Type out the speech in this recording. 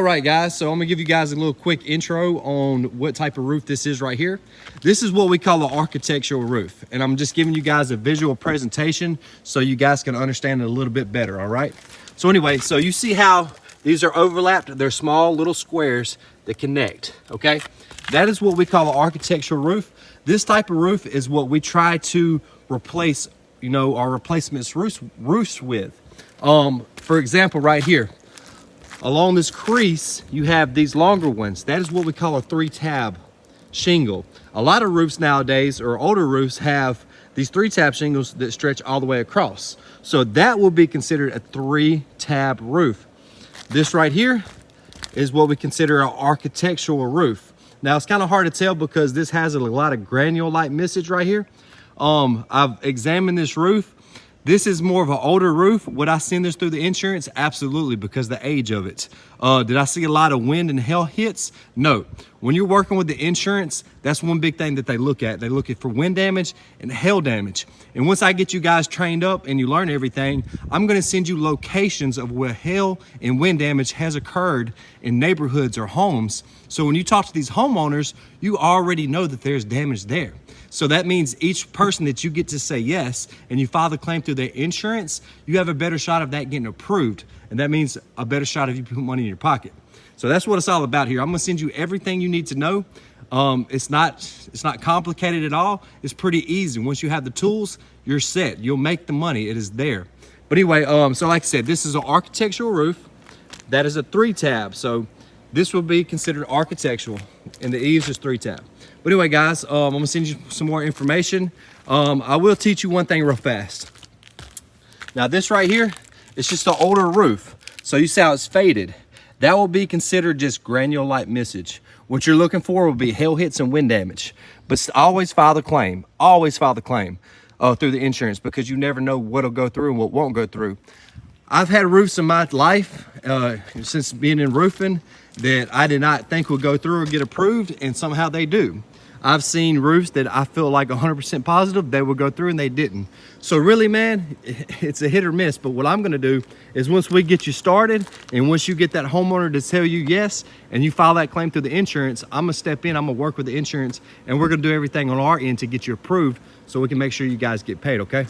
All right, guys, so I'm gonna give you guys a little quick intro on what type of roof this is right here. This is what we call an architectural roof, and I'm just giving you guys a visual presentation so you guys can understand it a little bit better, all right? So anyway, so you see how these are overlapped? They're small little squares that connect, okay? That is what we call an architectural roof. This type of roof is what we try to replace, our replacement roofs with. For example, right here, along this crease, you have these longer ones. That is what we call a 3-tab shingle. A lot of roofs nowadays, or older roofs, have these 3-tab shingles that stretch all the way across. So that will be considered a 3-tab roof. This right here is what we consider an architectural roof. Now it's kind of hard to tell because this has a lot of granule-like message right here. I've examined this roof. This is more of an older roof. Would I send this through the insurance? Absolutely, because the age of it. Did I see a lot of wind and hail hits? No. When you're working with the insurance, that's one big thing that they look at. They look at for wind damage and hail damage. And once I get you guys trained up and you learn everything, I'm gonna send you locations of where hail and wind damage has occurred in neighborhoods or homes. So when you talk to these homeowners, you already know that there's damage there. So that means each person that you get to say yes and you file the claim through their insurance, you have a better shot of that getting approved. And that means a better shot of you putting money in your pocket. So that's what it's all about here. I'm gonna send you everything you need to know. It's not complicated at all. It's pretty easy. Once you have the tools, you're set. You'll make the money. It is there. But anyway, so like I said, this is an architectural roof. That is a 3-tab. So this will be considered architectural, and the eaves is 3-tab. But anyway, guys, I'm gonna send you some more information. I will teach you one thing real fast. Now this right here, it's just an older roof. So you see how it's faded. That will be considered just granule-like message. What you're looking for will be hail hits and wind damage. But always file the claim. Always file the claim through the insurance, because you never know what'll go through and what won't go through. I've had roofs in my life since being in roofing that I did not think would go through or get approved, and somehow they do. I've seen roofs that I feel like 100% positive they will go through and they didn't. So really, man, it's a hit or miss. But what I'm gonna do is once we get you started and once you get that homeowner to tell you yes and you file that claim through the insurance, I'm gonna step in, I'm gonna work with the insurance, and we're gonna do everything on our end to get you approved so we can make sure you guys get paid, okay?